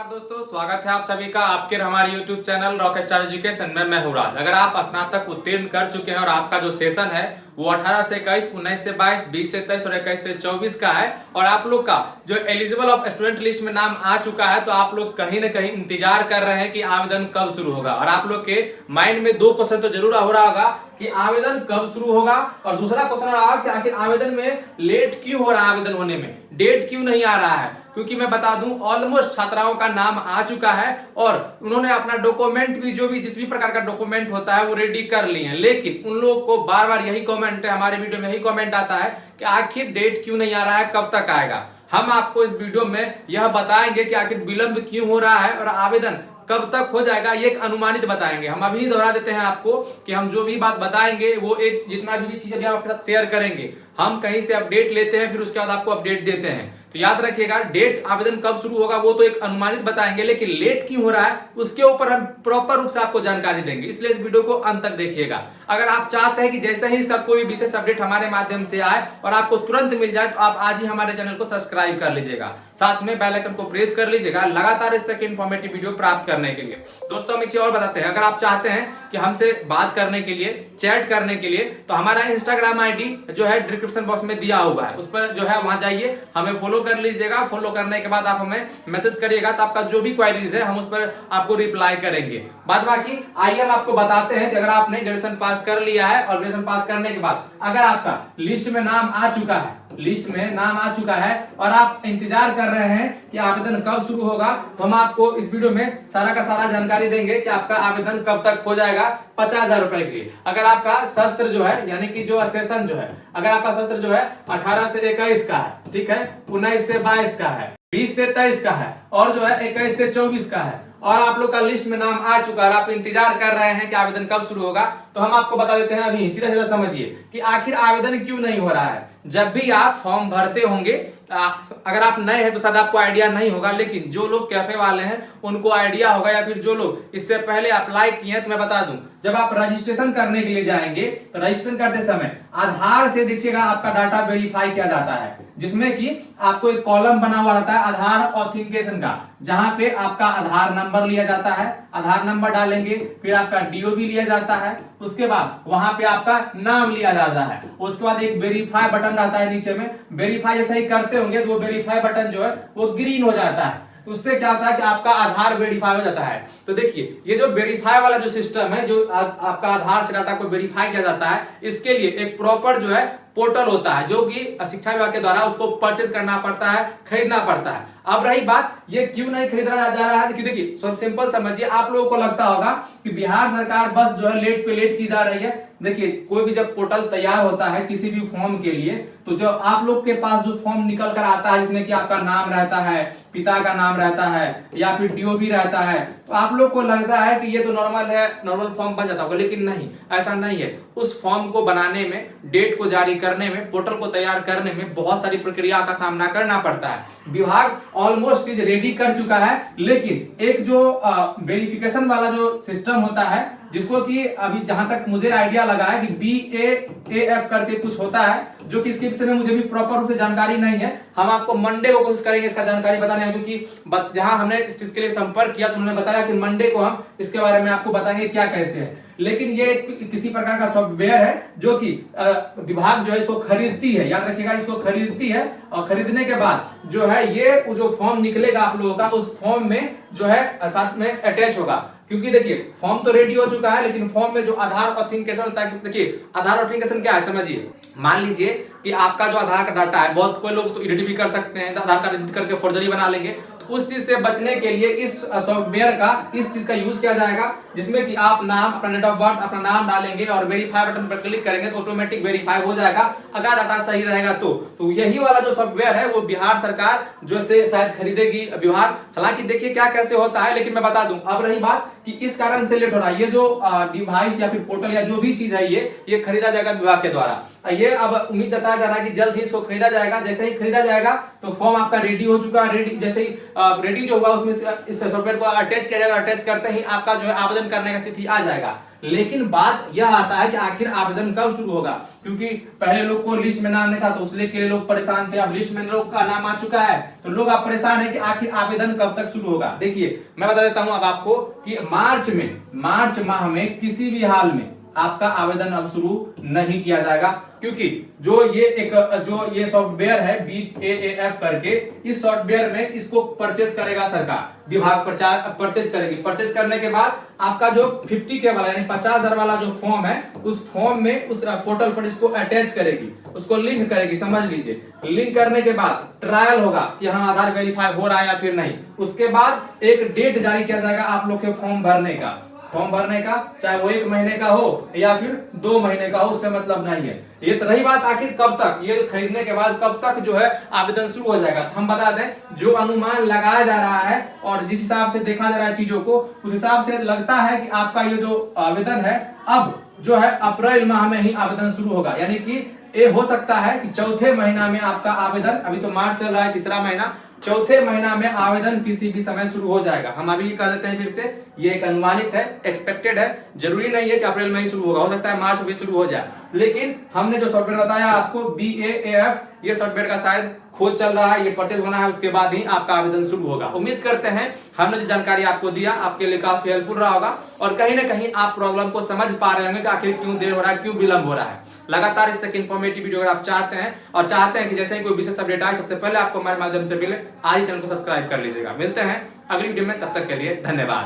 दोस्तों, स्वागत है आप सभी का आपके हमारे YouTube चैनल रॉकस्टार एजुकेशन में। मैं हूं राज। अगर आप स्नातक उत्तीर्ण कर चुके हैं और आपका जो सेशन है वो 18 से 21, 19 से 22, 20 से 23 और 21 से 24 का है और आप लोग का जो एलिजिबल ऑफ स्टूडेंट लिस्ट में नाम आ चुका है, तो आप लोग कहीं ना कहीं इंतजार कर रहे हैं कि आवेदन कब शुरू होगा। और आप लोग के माइंड में दो क्वेश्चन तो जरूर हो रहा होगा कि आवेदन कब शुरू होगा, और दूसरा क्वेश्चन रहा कि आखिर आवेदन में लेट क्यों हो रहा है, आवेदन होने में डेट क्यों नहीं आ रहा है। क्योंकि मैं बता दूं ऑलमोस्ट छात्राओं का नाम आ चुका है और उन्होंने अपना डॉक्यूमेंट भी जो भी जिस भी प्रकार का डॉक्यूमेंट होता है वो रेडी कर लिए हैं, लेकिन उन लोगों को बार बार यही कमेंट है, हमारे वीडियो में यही कमेंट आता है कि आखिर डेट क्यों नहीं आ रहा है, कब तक आएगा। हम आपको इस वीडियो में यह बताएंगे कि आखिर विलंब क्यों हो रहा है और आवेदन कब तक हो जाएगा, ये एक अनुमानित बताएंगे। हम अभी दोहरा देते हैं आपको कि हम जो भी बात बताएंगे वो एक जितना भी चीज अभी हम आपके साथ शेयर करेंगे, हम कहीं से अपडेट लेते हैं, फिर उसके बाद आपको अपडेट देते हैं। तो याद रखिएगा, डेट आवेदन कब शुरू होगा वो तो एक अनुमानित बताएंगे, लेकिन लेट क्यों हो रहा है उसके ऊपर हम प्रॉपर रूप से आपको जानकारी देंगे। इसलिए इस वीडियो को अंत तक देखिएगा। अगर आप चाहते हैं कि जैसे ही इसका कोई विशेष अपडेट हमारे माध्यम से आए और आपको तुरंत मिल जाए, तो आप आज ही हमारे चैनल को सब्सक्राइब कर लीजिएगा, साथ में बेल आइकन को प्रेस कर लीजिएगा लगातार इस तरह की इंफॉर्मेटिव वीडियो प्राप्त करने के लिए। दोस्तों, हम एक चीज और बताते हैं, अगर आप चाहते हैं कि हमसे बात करने के लिए, चैट करने के लिए, तो हमारा इंस्टाग्राम आईडी जो है डिस्क्रिप्शन बॉक्स में दिया हुआ है, उस पर जो है वहां जाइए, हमें फॉलो कर लीजिएगा। फॉलो करने के बाद आप हमें मैसेज करिएगा, तो आपका जो भी क्वेरीज है हम उस पर आपको रिप्लाई करेंगे। बाद बाकी आइए हम आपको बताते हैं कि अगर आपने ग्रेजुएशन पास कर लिया है और ग्रेजुएशन पास करने के बाद अगर आपका लिस्ट में नाम आ चुका है, लिस्ट में नाम आ चुका है और आप इंतजार कर रहे हैं कि आवेदन कब शुरू होगा, तो हम आपको इस वीडियो में सारा का सारा जानकारी देंगे कि आपका आवेदन कब तक हो जाएगा 50,000 रुपए के लिए। अगर आपका शस्त्र जो है यानी कि जो सेशन जो है, अगर आपका शस्त्र जो है 18 से 21 का है, ठीक है, 19 से 22 का है, 20 से 23 का है और जो है 21 से 24 का है, और आप लोग का लिस्ट में नाम आ चुका है और आप इंतजार कर रहे हैं कि आवेदन कब शुरू होगा, तो हम आपको बता देते हैं अभी सीधा सीधा समझिए कि आखिर आवेदन क्यों नहीं हो रहा है। जब भी आप फॉर्म भरते होंगे, अगर आप नए हैं तो शायद आपको आइडिया नहीं होगा, लेकिन जो लोग कैफे वाले हैं उनको आइडिया होगा, या फिर जो लोग इससे पहले अप्लाई किए हैं, तो मैं बता दूं, जब आप रजिस्ट्रेशन करने के लिए जाएंगे तो रजिस्ट्रेशन करते समय आधार से देखिएगा आपका डाटा वेरीफाई किया जाता है, जिसमें कि आपको एक कॉलम बना हुआ रहता है आधार ऑथेंटिकेशन का, जहां पे आपका आधार नंबर लिया जाता है, आधार नंबर डालेंगे, फिर आपका डीओबी लिया जाता है, उसके बाद वहां पे आपका नाम लिया जाता है, उसके बाद एक वेरीफाई बटन रहता है नीचे में। वेरीफाई जैसे ही करते होंगे तो वो वेरीफाई बटन जो है वो ग्रीन हो जाता है, तो उससे क्या होता है कि आपका आधार वेरीफाई हो जाता है। तो देखिए, ये जो वेरीफाई वाला जो सिस्टम है, जो आपका आधार से डाटा को वेरीफाई किया जाता है, इसके लिए एक प्रॉपर जो है पोर्टल होता है, जो कि शिक्षा विभाग के द्वारा उसको परचेज करना पड़ता है, खरीदना पड़ता है। अब रही बात ये क्यों नहीं खरीदा जा रहा है, देखिए सब सिंपल समझिए। आप लोगों को लगता होगा कि बिहार सरकार बस जो है लेट पे लेट की जा रही है। देखिए, कोई भी जब पोर्टल तैयार होता है किसी भी फॉर्म के लिए, तो जो आप लोग के पास जो फॉर्म निकल कर आता है, जिसमें कि आपका नाम रहता है, पिता का नाम रहता है या फिर डीओबी रहता है, तो आप लोग को लगता है कि ये तो नॉर्मल है, नॉर्मल फॉर्म बन जाता होगा, लेकिन नहीं, ऐसा नहीं है। उस फॉर्म को बनाने में, डेट को जारी करने में, पोर्टल को तैयार करने में बहुत सारी प्रक्रिया का सामना करना पड़ता है। विभाग ऑलमोस्ट चीज रेडी कर चुका है, लेकिन एक जो वेरिफिकेशन वाला जो सिस्टम होता है, जिसको कि अभी जहां तक मुझे आइडिया लगा है कि BAAF करके कुछ होता है, जो कि इसके विषय में मुझे भी प्रॉपर रूप से जानकारी नहीं है। हम आपको मंडे को कोशिश करेंगे इसका जानकारी बताने में, क्योंकि जहां हमने इस चीज के लिए संपर्क किया तो उन्होंने बताया कि मंडे को हम इसके बारे में आपको बताएंगे क्या कैसे है। लेकिन ये किसी प्रकार का सॉफ्टवेयर है जो कि विभाग जो है इसको खरीदती है, याद रखिएगा, इसको खरीदती है, और खरीदने के बाद जो है ये जो फॉर्म निकलेगा आप लोगों का, उस फॉर्म में जो है साथ में अटैच होगा। क्योंकि देखिए, फॉर्म तो रेडी हो चुका है, लेकिन फॉर्म में जो आधार ऑथेंटिकेशन होता है, देखिए आधार ऑथेंटिकेशन क्या है समझिए। मान लीजिए कि आपका जो आधार का डाटा है, बहुत कोई लोग तो एडिट भी कर सकते हैं, आधार कार्ड एडिट करके फॉर्जरी बना लेंगे, तो उस चीज से बचने के लिए इस सॉफ्टवेयर का, इस चीज का यूज किया जाएगा, जिसमें कि आप नाम, अपना डेट ऑफ बर्थ, अपना नाम डालेंगे और वेरीफाई बटन पर क्लिक करेंगे तो ऑटोमेटिक वेरीफाई हो जाएगा, अगर डाटा सही रहेगा तो यही वाला जो सॉफ्टवेयर है वो बिहार सरकार जो से शायद खरीदेगी विभाग। हालांकि देखिए क्या कैसे होता है, लेकिन मैं बता दूं। अब रही बात कि इस कारण से लेट हो रहा है, ये जो डिवाइस या फिर पोर्टल या जो भी चीज है, ये खरीदा जाएगा विभाग के द्वारा। ये अब उम्मीद जताया जा रहा है कि जल्द ही इसको खरीदा जाएगा। जैसे ही खरीदा जाएगा तो फॉर्म आपका रेडी हो चुका है, रेडी जैसे ही रेडी जो हुआ उसमें इस सॉफ्टवेयर को अटैच किया जाएगा, अटैच करते ही आपका जो है आवेदन करने का तिथि आ जाएगा। लेकिन बात यह आता है कि आखिर आवेदन कब शुरू होगा, क्योंकि पहले लोग को लिस्ट में नाम नहीं था तो उसके लिए लोग परेशान थे। अब लिस्ट में लोग का नाम आ चुका है तो लोग आप परेशान है कि आखिर आवेदन कब तक शुरू होगा। देखिए मैं बता देता हूं अब आपको कि मार्च माह में किसी भी हाल में आपका आवेदन अब शुरू नहीं किया जाएगा, क्योंकि जो ये सॉफ्टवेयर है BAAF करके, इस सॉफ्टवेयर में इसको परचेज करेगा सरकार, विभाग परचेज करेगी। परचेज करने के बाद आपका जो 50K वाला यानी 50,000 वाला जो फॉर्म है, उस फॉर्म में उस पोर्टल पर इसको अटैच करेगी, उसको लिंक करेगी। समझ लीजिए, लिंक करने के बाद ट्रायल होगा कि हाँ आधार वेरीफाई हो रहा है या फिर नहीं। उसके बाद एक डेट जारी किया जाएगा आप लोग के फॉर्म भरने का, चाहे वो 1 महीने का हो या फिर 2 महीने का हो, उससे मतलब नहीं है। ये तो रही बात आखिर कब तक, ये खरीदने के बाद कब तक जो है आवेदन शुरू हो जाएगा। तो हम बता दें, जो अनुमान लगाया जा रहा है और जिस हिसाब से देखा जा रहा है चीजों को, उस हिसाब से लगता है कि आपका ये जो आवेदन है अब जो है अप्रैल माह में ही आवेदन शुरू होगा। यानी कि ये हो सकता है कि चौथे महीना में आपका आवेदन, अभी तो मार्च चल रहा है, तीसरा महीना, चौथे महीना में आवेदन किसी भी समय शुरू हो जाएगा। हम अभी कर देते हैं फिर से, ये एक अनुमानित है, एक्सपेक्टेड है, जरूरी नहीं है कि अप्रैल में ही शुरू होगा, हो सकता है मार्च में शुरू हो जाए। लेकिन हमने जो सॉफ्टवेयर बताया आपको BAAF, ये सॉफ्टवेयर का शायद खोज चल रहा है, ये परचेज होना है, उसके बाद ही आपका आवेदन शुरू होगा। उम्मीद करते हैं हमने जो जानकारी आपको दिया आपके लिए काफी हेल्पफुल रहा होगा और कहीं ना कहीं आप प्रॉब्लम को समझ पा रहे होंगे कि आखिर क्यों देर हो रहा है, क्यों विलंब हो रहा है। लगातार इस तरह की इंफॉर्मेटिव वीडियो अगर आप चाहते हैं कि जैसे ही कोई विशेष अपडेट आए सबसे पहले आपको हमारे माध्यम से मिले, आज चैनल को सब्सक्राइब कर लीजिएगा। मिलते हैं अगली वीडियो में, तब तक के लिए धन्यवाद।